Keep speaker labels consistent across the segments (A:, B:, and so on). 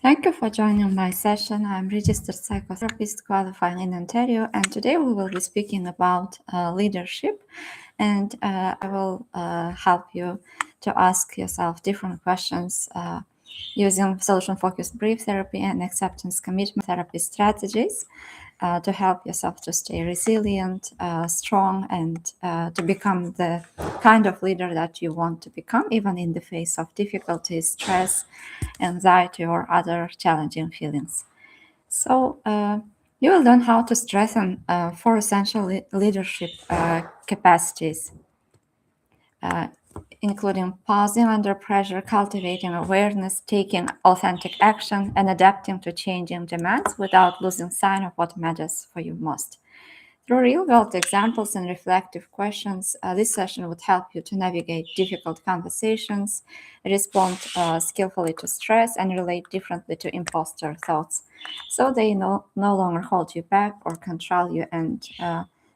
A: Thank you for joining my session. I'm registered psychotherapist qualifying in Ontario, and today we will be speaking about leadership. And I will help you to ask yourself different questions using solution-focused brief therapy and acceptance commitment therapy strategies to help yourself to stay resilient, strong, and to become the kind of leader that you want to become, even in the face of difficulties, stress, anxiety, or other challenging feelings. So you will learn how to strengthen four essential leadership capacities, including pausing under pressure, cultivating awareness, taking authentic action, and adapting to changing demands without losing sight of what matters for you most. Through real-world examples and reflective questions, this session would help you to navigate difficult conversations, respond skillfully to stress, and relate differently to imposter thoughts, so they no longer hold you back or control you, and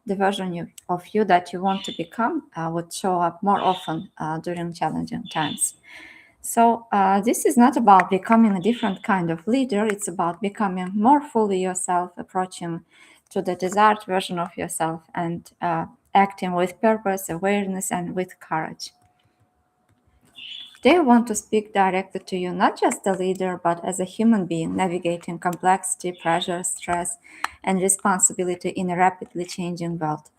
A: the version of you that you want to become would show up more often during challenging times. So this is not about becoming a different kind of leader. It's about becoming more fully yourself, approaching to the desired version of yourself, and acting with purpose, awareness, and with courage. They want to speak directly to you, not just a leader, but as a human being navigating complexity, pressure, stress, and responsibility in a rapidly changing world.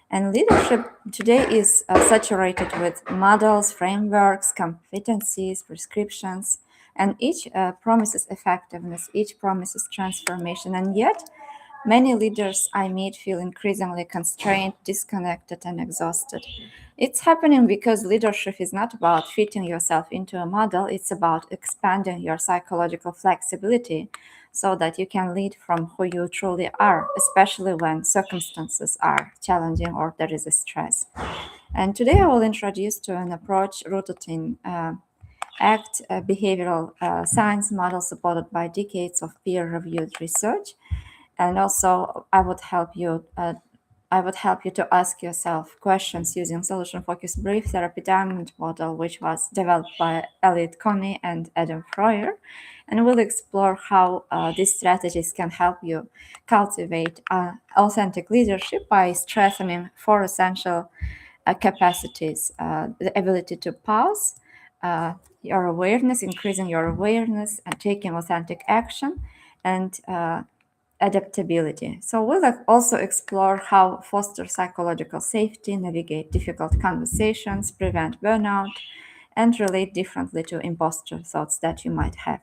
A: And leadership today is saturated with models, frameworks, competencies, prescriptions, and each promises effectiveness, each promises transformation. And yet, many leaders I meet feel increasingly constrained, disconnected, and exhausted. It's happening because leadership is not about fitting yourself into a model, it's about expanding your psychological flexibility so that you can lead from who you truly are, especially when circumstances are challenging or there is a stress. And today I will introduce to an approach rooted in ACT behavioral science model supported by decades of peer-reviewed research. And also, I would help you to ask yourself questions using solution-focused brief therapy diamond model, which was developed by Elliot Coney and Adam Freuer. And we'll explore how these strategies can help you cultivate authentic leadership by strengthening four essential capacities: the ability to pause, your awareness, increasing your awareness, and taking authentic action, and adaptability. So we'll also explore how foster psychological safety, navigate difficult conversations, prevent burnout, and relate differently to imposter thoughts that you might have.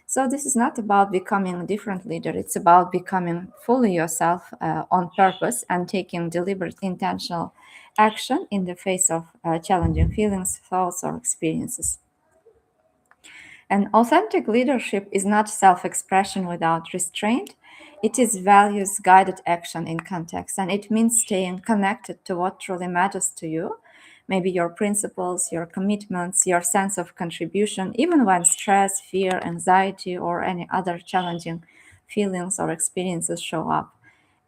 A: So this is not about becoming a different leader. It's about becoming fully yourself on purpose and taking deliberate, intentional action in the face of challenging feelings, thoughts, or experiences. And authentic leadership is not self-expression without restraint. It is values-guided action in context, and it means staying connected to what truly matters to you, maybe your principles, your commitments, your sense of contribution, even when stress, fear, anxiety, or any other challenging feelings or experiences show up.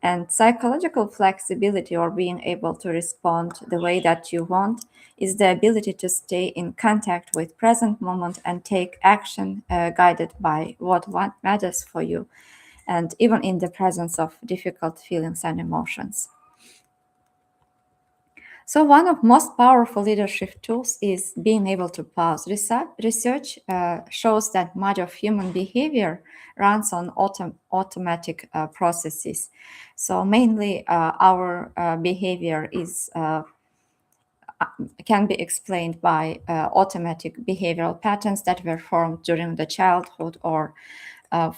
A: And psychological flexibility, or being able to respond the way that you want, is the ability to stay in contact with present moment and take action guided by what matters for you, and even in the presence of difficult feelings and emotions. So one of most powerful leadership tools is being able to pause. Research shows that much of human behavior runs on automatic processes. So mainly our behavior can be explained by automatic behavioral patterns that were formed during the childhood, or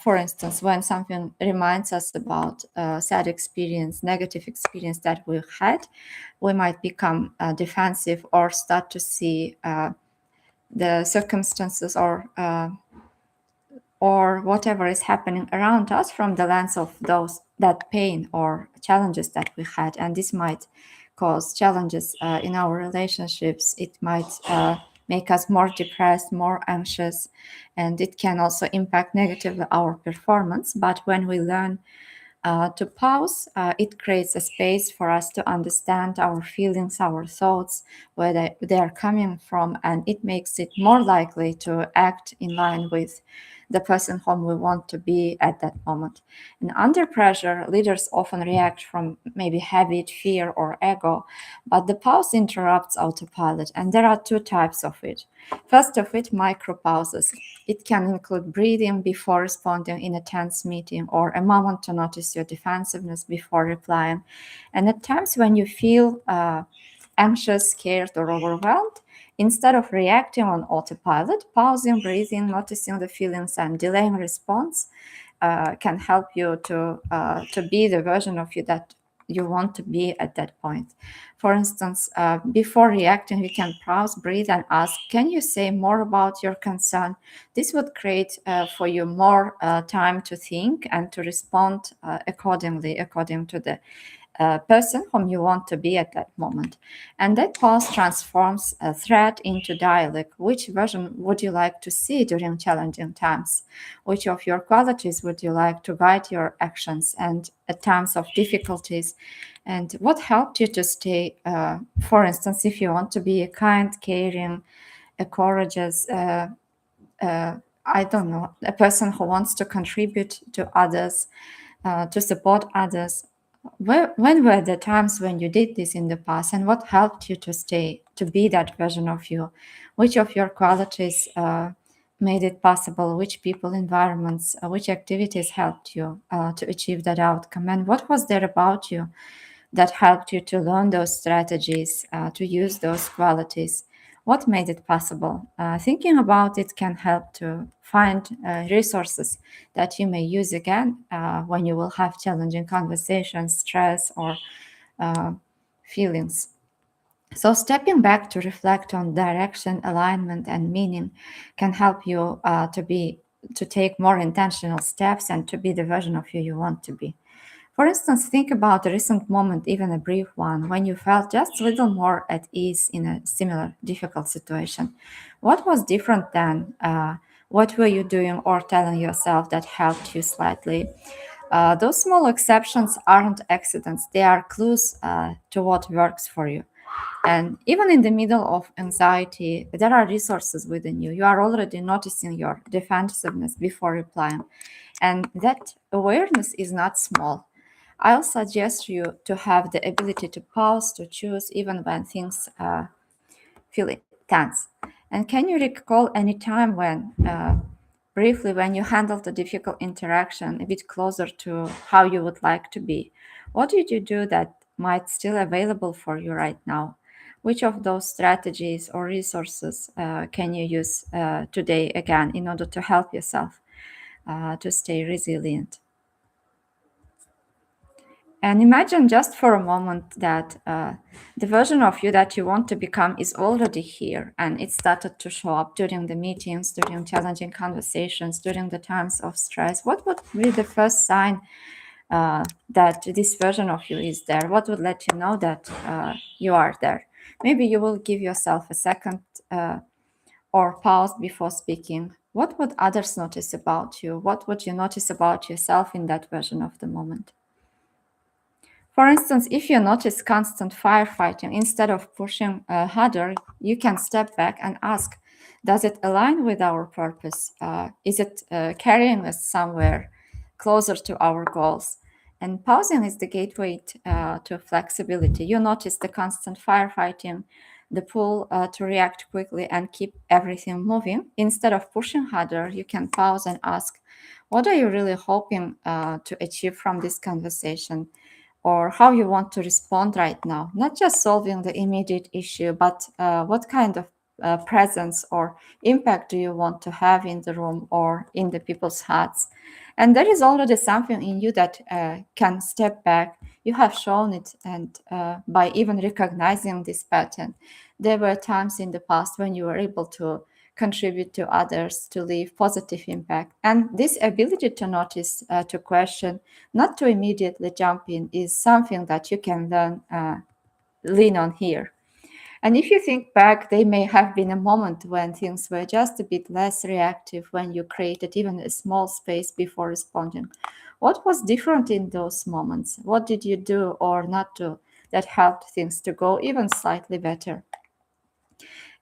A: for instance, when something reminds us about a sad experience, negative experience that we had, we might become defensive or start to see the circumstances or whatever is happening around us from the lens of that pain or challenges that we had. And this might cause challenges in our relationships. It might make us more depressed, more anxious, and it can also impact negatively our performance. But when we learn to pause, it creates a space for us to understand our feelings, our thoughts, where they are coming from, and it makes it more likely to act in line with the person whom we want to be at that moment. And under pressure, leaders often react from maybe habit, fear, or ego, but the pause interrupts autopilot, and there are two types of it. First of it, micro pauses. It can include breathing before responding in a tense meeting, or a moment to notice your defensiveness before replying. And at times when you feel anxious, scared, or overwhelmed, instead of reacting on autopilot, pausing, breathing, noticing the feelings, and delaying response can help you to be the version of you that you want to be at that point. For instance, before reacting, you can pause, breathe, and ask, can you say more about your concern? This would create for you more time to think and to respond accordingly, according to the person whom you want to be at that moment. And that pause transforms a threat into dialogue. Which version would you like to see during challenging times? Which of your qualities would you like to guide your actions and at times of difficulties? And what helped you to stay, for instance, if you want to be a kind, caring, a courageous, I don't know, a person who wants to contribute to others, to support others. When were the times when you did this in the past, and what helped you to stay, to be that version of you? Which of your qualities made it possible? Which people, environments, which activities helped you to achieve that outcome? And what was there about you that helped you to learn those strategies, to use those qualities? What made it possible? Thinking about it can help to find resources that you may use again when you will have challenging conversations, stress, or feelings. So, stepping back to reflect on direction, alignment, and meaning can help you to take more intentional steps and to be the version of you want to be. For instance, think about a recent moment, even a brief one, when you felt just a little more at ease in a similar difficult situation. What was different then? What were you doing or telling yourself that helped you slightly? Those small exceptions aren't accidents, they are clues to what works for you. And even in the middle of anxiety, there are resources within you. You are already noticing your defensiveness before replying. And that awareness is not small. I'll suggest you to have the ability to pause, to choose, even when things feel tense. And can you recall any time when, briefly, when you handled a difficult interaction a bit closer to how you would like to be? What did you do that might still available for you right now? Which of those strategies or resources can you use today again in order to help yourself to stay resilient? And imagine just for a moment that the version of you that you want to become is already here and it started to show up during the meetings, during challenging conversations, during the times of stress. What would be the first sign that this version of you is there? What would let you know that you are there? Maybe you will give yourself a second or pause before speaking. What would others notice about you? What would you notice about yourself in that version of the moment? For instance, if you notice constant firefighting, instead of pushing harder, you can step back and ask, does it align with our purpose? Is it carrying us somewhere closer to our goals? And pausing is the gateway to flexibility. You notice the constant firefighting, the pull to react quickly and keep everything moving. Instead of pushing harder, you can pause and ask, what are you really hoping to achieve from this conversation? Or how you want to respond right now, not just solving the immediate issue, but what kind of presence or impact do you want to have in the room or in the people's hearts? And there is already something in you that can step back. You have shown it, and by even recognizing this pattern, there were times in the past when you were able to contribute to others, to leave positive impact. And this ability to notice, to question, not to immediately jump in, is something that you can lean on here. And if you think back, they may have been a moment when things were just a bit less reactive, when you created even a small space before responding. What was different in those moments? What did you do or not do that helped things to go even slightly better?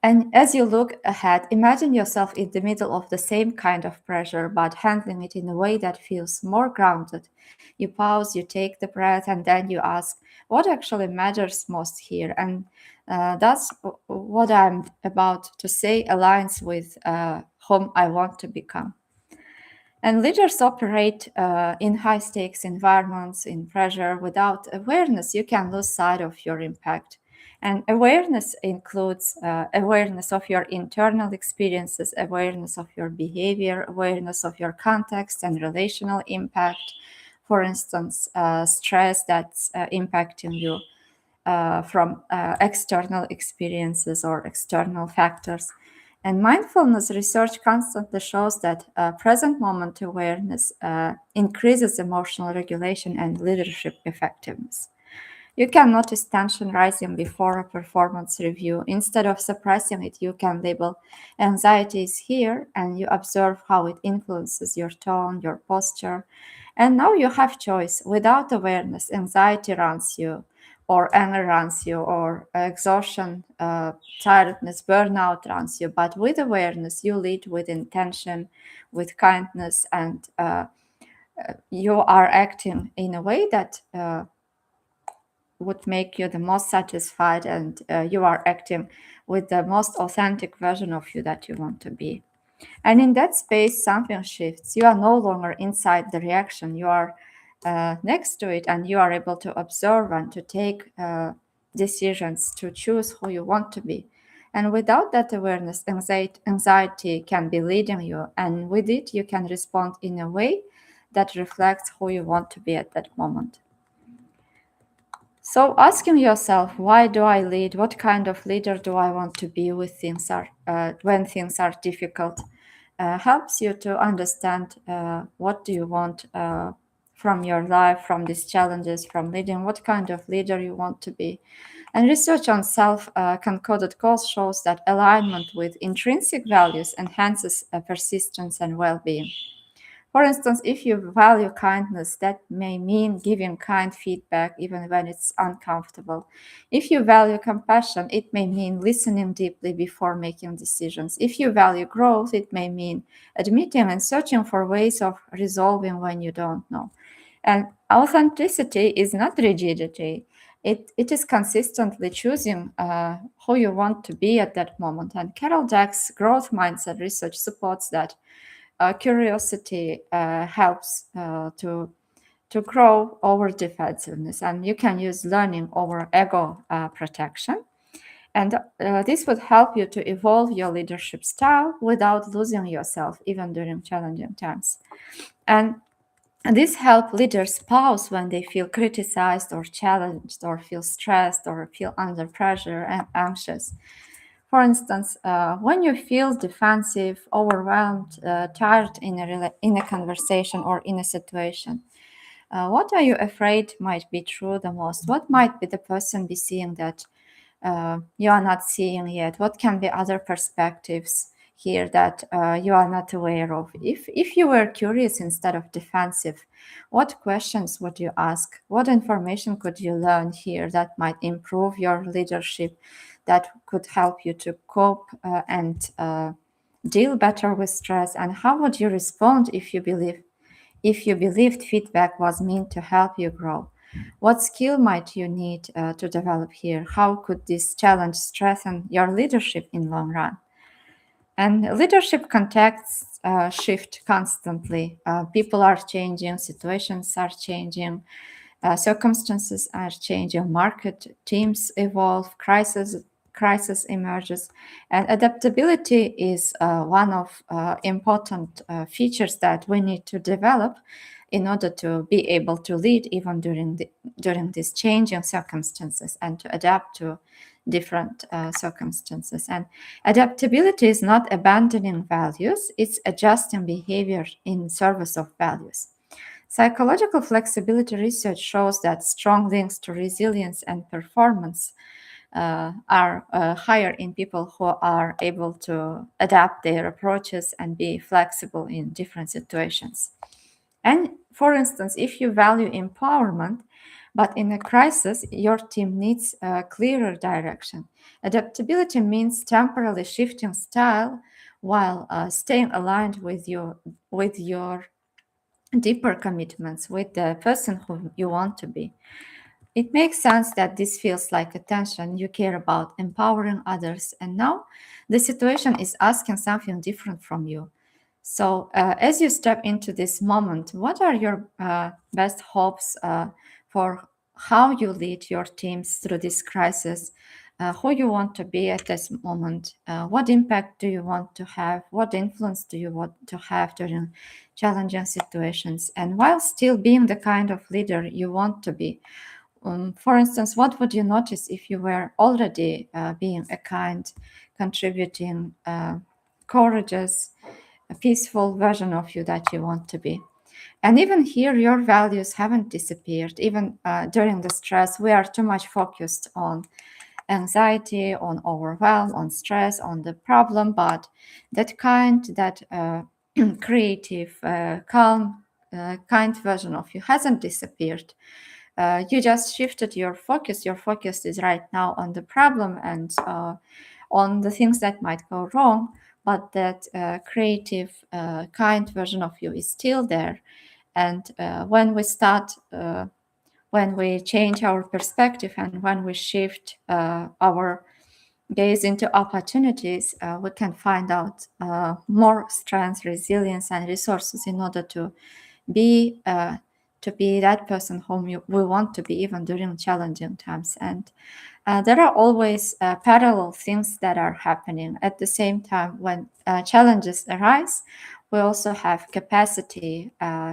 A: And as you look ahead, imagine yourself in the middle of the same kind of pressure, but handling it in a way that feels more grounded. You pause, you take the breath, and then you ask, what actually matters most here? And that's what I'm about to say aligns with whom I want to become. And leaders operate in high stakes environments, in pressure. Without awareness, you can lose sight of your impact. And awareness includes awareness of your internal experiences, awareness of your behavior, awareness of your context and relational impact. For instance, stress that's impacting you from external experiences or external factors. And mindfulness research constantly shows that present moment awareness increases emotional regulation and leadership effectiveness. You can notice tension rising before a performance review. Instead of suppressing it, you can label anxiety is here and you observe how it influences your tone, your posture. And now you have choice. Without awareness, anxiety runs you, or anger runs you, or exhaustion, tiredness, burnout runs you. But with awareness, you lead with intention, with kindness, and you are acting in a way that would make you the most satisfied, and you are acting with the most authentic version of you that you want to be. And in that space, something shifts. You are no longer inside the reaction, you are next to it, and you are able to observe and to take decisions to choose who you want to be. And without that awareness, anxiety can be leading you, and with it, you can respond in a way that reflects who you want to be at that moment. So asking yourself, why do I lead? What kind of leader do I want to be when things are difficult? Helps you to understand what do you want from your life, from these challenges, from leading, what kind of leader you want to be. And research on self-concoded goals shows that alignment with intrinsic values enhances persistence and well-being. For instance, if you value kindness, that may mean giving kind feedback even when it's uncomfortable. If you value compassion, it may mean listening deeply before making decisions. If you value growth, it may mean admitting and searching for ways of resolving when you don't know. And authenticity is not rigidity. It is consistently choosing who you want to be at that moment. And Carol Dweck's growth mindset research supports that curiosity helps to grow over defensiveness, and you can use learning over ego protection. And this would help you to evolve your leadership style without losing yourself, even during challenging times. And this helps leaders pause when they feel criticized or challenged, or feel stressed, or feel under pressure and anxious. For instance, when you feel defensive, overwhelmed, tired in a conversation or in a situation, what are you afraid might be true the most? What might be the person be seeing that you are not seeing yet? What can be other perspectives here that you are not aware of? If you were curious instead of defensive, what questions would you ask? What information could you learn here that might improve your leadership, that could help you to cope and deal better with stress? And how would you respond if you believed feedback was meant to help you grow? What skill might you need to develop here? How could this challenge strengthen your leadership in long run? And leadership contexts shift constantly. People are changing, situations are changing, circumstances are changing, market teams evolve, crisis emerges, and adaptability is one of important features that we need to develop in order to be able to lead even during these changing circumstances, and to adapt to different circumstances. And adaptability is not abandoning values, it's adjusting behavior in service of values. Psychological flexibility research shows that strong links to resilience and performance are higher in people who are able to adapt their approaches and be flexible in different situations. And for instance, if you value empowerment, But in a crisis, your team needs a clearer direction. Adaptability means temporarily shifting style while staying aligned with your deeper commitments, with the person who you want to be. It makes sense that this feels like attention. You care about empowering others, and now the situation is asking something different from you. So, as you step into this moment, what are your best hopes for how you lead your teams through this crisis? Who you want to be at this moment? What impact do you want to have? What influence do you want to have during challenging situations? And while still being the kind of leader you want to be, for instance, what would you notice if you were already being a kind, contributing, courageous, a peaceful version of you that you want to be? And even here, your values haven't disappeared. Even during the stress, we are too much focused on anxiety, on overwhelm, on stress, on the problem. But that kind, that creative, calm, kind version of you hasn't disappeared. You just shifted your focus. Your focus is right now on the problem and on the things that might go wrong, but that creative, kind version of you is still there. And when we change our perspective and when we shift our gaze into opportunities, we can find out more strength, resilience, and resources in order be uh, to be that person whom we want to be even during challenging times. And there are always parallel things that are happening at the same time. When challenges arise, we also have capacity,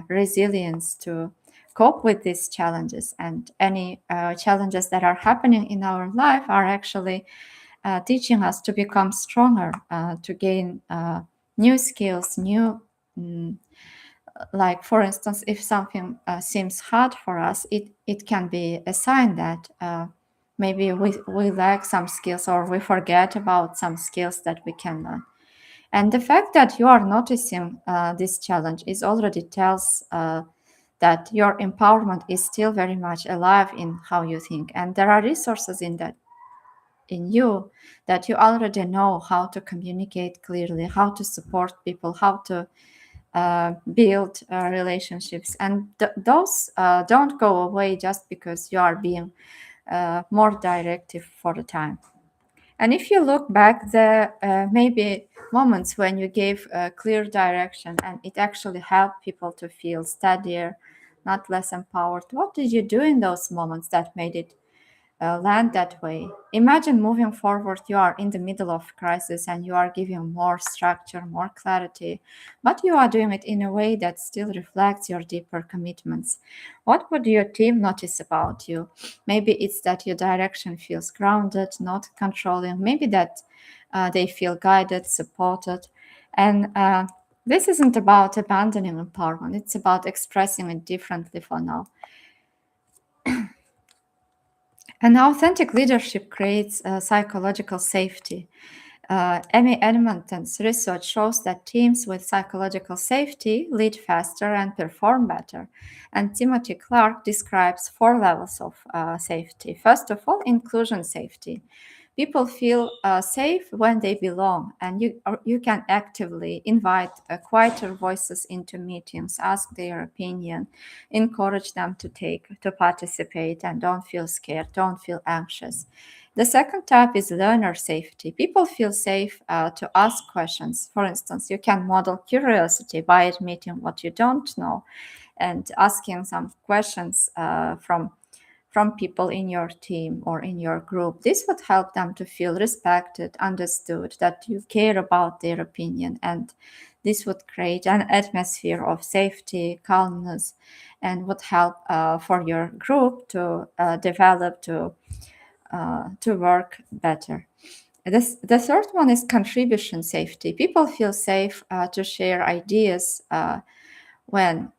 A: resilience to cope with these challenges. And any challenges that are happening in our life are actually teaching us to become stronger, to gain new skills, like, for instance, if something seems hard for us, it can be a sign that maybe we lack some skills or we forget about some skills that we can learn. And the fact that you are noticing this challenge is already tells that your empowerment is still very much alive in how you think. And there are resources in you that you already know how to communicate clearly, how to support people, how to build relationships. And those don't go away just because you are being more directive for the time. And if you look back, there maybe moments when you gave a clear direction and it actually helped people to feel steadier, not less empowered. What did you do in those moments that made it land that way? Imagine moving forward, you are in the middle of crisis and you are giving more structure, more clarity, but you are doing it in a way that still reflects your deeper commitments. What would your team notice about you? Maybe it's that your direction feels grounded, not controlling. Maybe that they feel guided, supported. And this isn't about abandoning empowerment, it's about expressing it differently for now. And authentic leadership creates psychological safety. Amy Edmonton's research shows that teams with psychological safety lead faster and perform better. And Timothy Clark describes 4 levels of safety. First of all, inclusion safety. People feel safe when they belong, and you can actively invite quieter voices into meetings, ask their opinion, encourage them to participate, and don't feel scared, don't feel anxious. The second type is learner safety. People feel safe to ask questions. For instance, you can model curiosity by admitting what you don't know and asking some questions from people in your team or in your group. This would help them to feel respected, understood, that you care about their opinion, and this would create an atmosphere of safety, calmness, and would help for your group to develop, to work better. The third one is contribution safety. People feel safe to share ideas when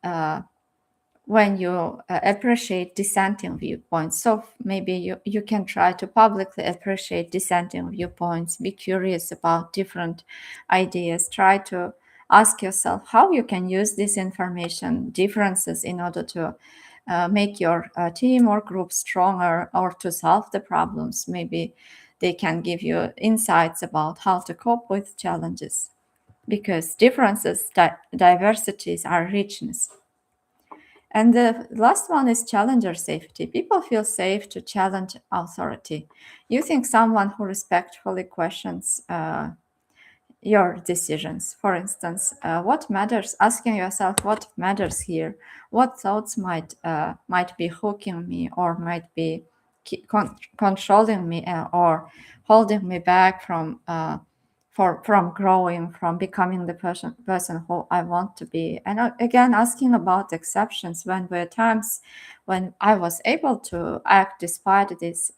A: you appreciate dissenting viewpoints. So maybe you can try to publicly appreciate dissenting viewpoints, be curious about different ideas, try to ask yourself how you can use this information differences in order to make your team or group stronger, or to solve the problems. Maybe they can give you insights about how to cope with challenges, because differences, diversities are richness. And the last one is challenger safety. People feel safe to challenge authority. You think someone who respectfully questions your decisions. For instance, what matters? Asking yourself what matters here. What thoughts might be hooking me, or might be controlling me, or holding me back from growing, from becoming the person who I want to be. And again, asking about exceptions. When were times when I was able to act despite these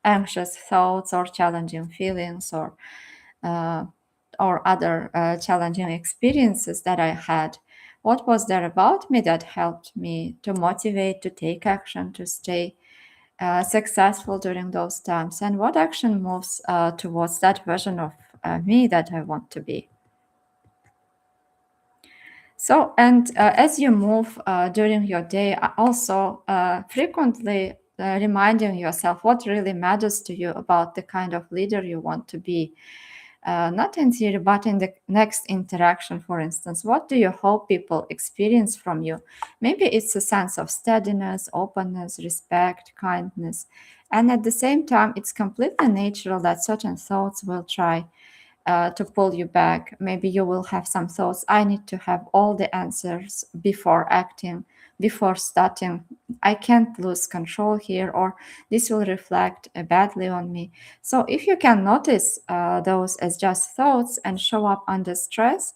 A: anxious thoughts or challenging feelings, uh, or other challenging experiences that I had? What was there about me that helped me to motivate, to take action, to stay successful during those times? And what action moves towards that version of me that I want to be? So, and as you move during your day, also frequently reminding yourself what really matters to you about the kind of leader you want to be. Not in theory, but in the next interaction, for instance. What do you hope people experience from you? Maybe it's a sense of steadiness, openness, respect, kindness. And at the same time, it's completely natural that certain thoughts will try to pull you back. Maybe you will have some thoughts. I need to have all the answers before acting, before starting. I can't lose control here, or this will reflect badly on me. So, if you can notice those as just thoughts and show up under stress,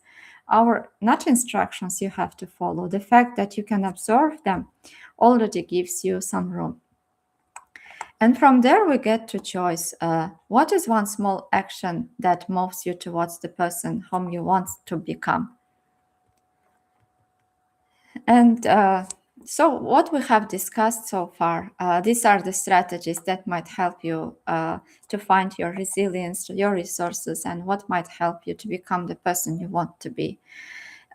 A: our not instructions you have to follow. The fact that you can observe them already gives you some room. And from there, we get to choice. What is one small action that moves you towards the person whom you want to become? And so, what we have discussed so far, these are the strategies that might help you to find your resilience, your resources, and what might help you to become the person you want to be.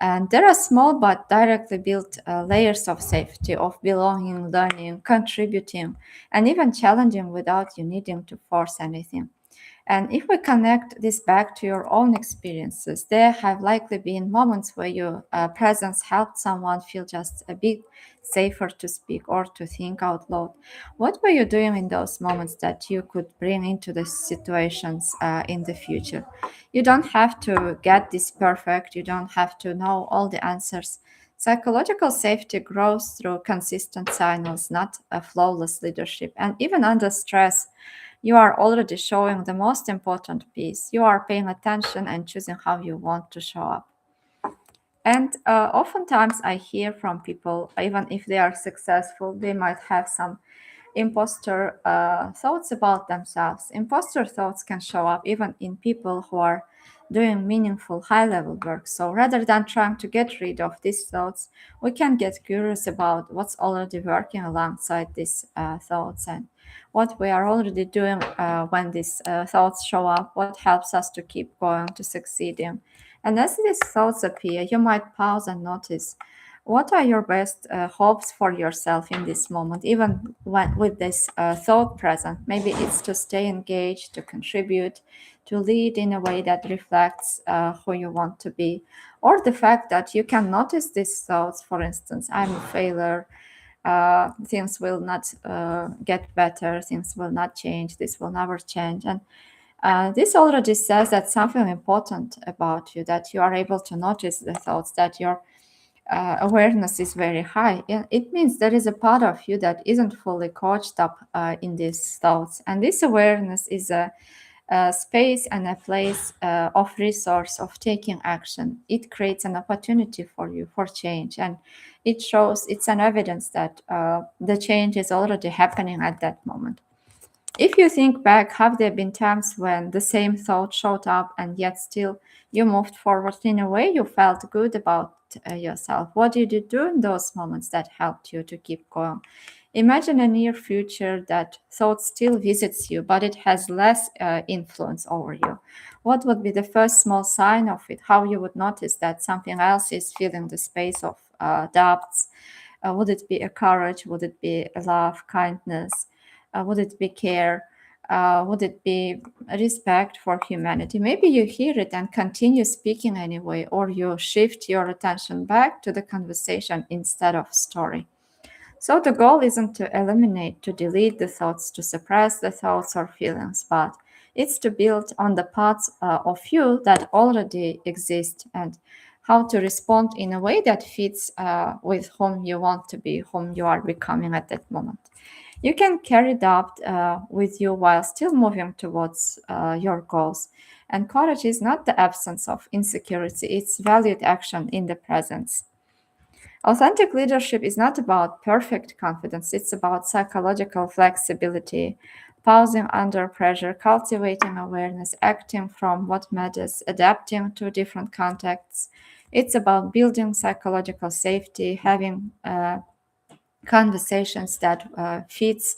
A: And there are small but directly built layers of safety, of belonging, learning, contributing, and even challenging without you needing to force anything. And if we connect this back to your own experiences, there have likely been moments where your presence helped someone feel just a bit safer to speak or to think out loud. What were you doing in those moments that you could bring into the situations in the future? You don't have to get this perfect, you don't have to know all the answers. Psychological safety grows through consistent signals, not a flawless leadership. And even under stress, you are already showing the most important piece. You are paying attention and choosing how you want to show up. And oftentimes, I hear from people, even if they are successful, they might have some imposter thoughts about themselves. Imposter thoughts can show up even in people who are doing meaningful high level work. So rather than trying to get rid of these thoughts, we can get curious about what's already working alongside these thoughts, and what we are already doing when these thoughts show up, what helps us to keep going, to succeeding. And as these thoughts appear, you might pause and notice what are your best hopes for yourself in this moment, even with this thought present. Maybe it's to stay engaged, to contribute, to lead in a way that reflects who you want to be. Or the fact that you can notice these thoughts, for instance, I'm a failure, things will not get better, things will not change, this will never change. And this already says that something important about you, that you are able to notice the thoughts, that your awareness is very high. It means there is a part of you that isn't fully caught up in these thoughts. And this awareness is a space and a place of resource, of taking action. It creates an opportunity for you for change. And it shows, it's an evidence that the change is already happening at that moment. If you think back, have there been times when the same thought showed up and yet still you moved forward in a way you felt good about yourself? What did you do in those moments that helped you to keep going? Imagine a near future that thought still visits you, but it has less influence over you. What would be the first small sign of it? How you would notice that something else is filling the space of doubts, Would it be a courage? Would it be a love, kindness? Would it be care? Would it be respect for humanity? Maybe you hear it and continue speaking anyway, or you shift your attention back to the conversation instead of story. So the goal isn't to eliminate, to delete the thoughts, to suppress the thoughts or feelings, but it's to build on the parts of you that already exist and how to respond in a way that fits with whom you want to be, whom you are becoming at that moment. You can carry doubt with you while still moving towards your goals. And courage is not the absence of insecurity, it's valued action in the presence. Authentic leadership is not about perfect confidence, it's about psychological flexibility, pausing under pressure, cultivating awareness, acting from what matters, adapting to different contexts. It's about building psychological safety, having conversations that fits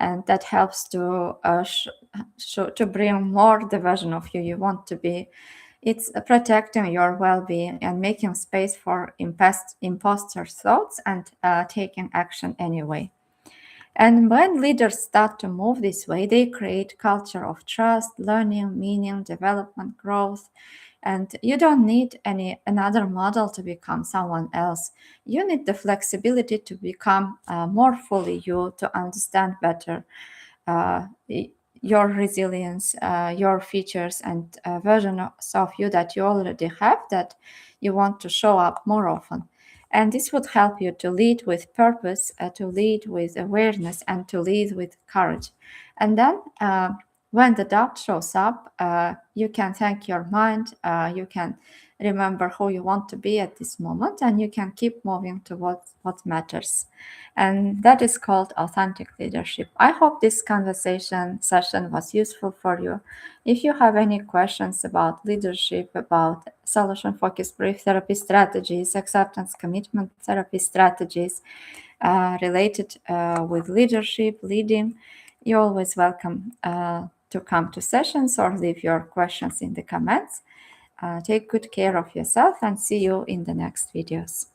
A: and that helps to to bring more the version of you want to be. It's protecting your well-being and making space for imposter thoughts and taking action anyway. And when leaders start to move this way, they create culture of trust, learning, meaning, development, growth. And you don't need another model to become someone else. You need the flexibility to become more fully you, to understand better uh, your resilience, your features, and versions of you that you already have that you want to show up more often. And this would help you to lead with purpose, to lead with awareness, and to lead with courage. And then when the doubt shows up, you can thank your mind, you can remember who you want to be at this moment, and you can keep moving to what matters. And that is called authentic leadership. I hope this conversation session was useful for you. If you have any questions about leadership, about solution focused brief therapy strategies, acceptance commitment therapy strategies related with leadership, leading, you're always welcome to come to sessions or leave your questions in the comments. Take good care of yourself and see you in the next videos.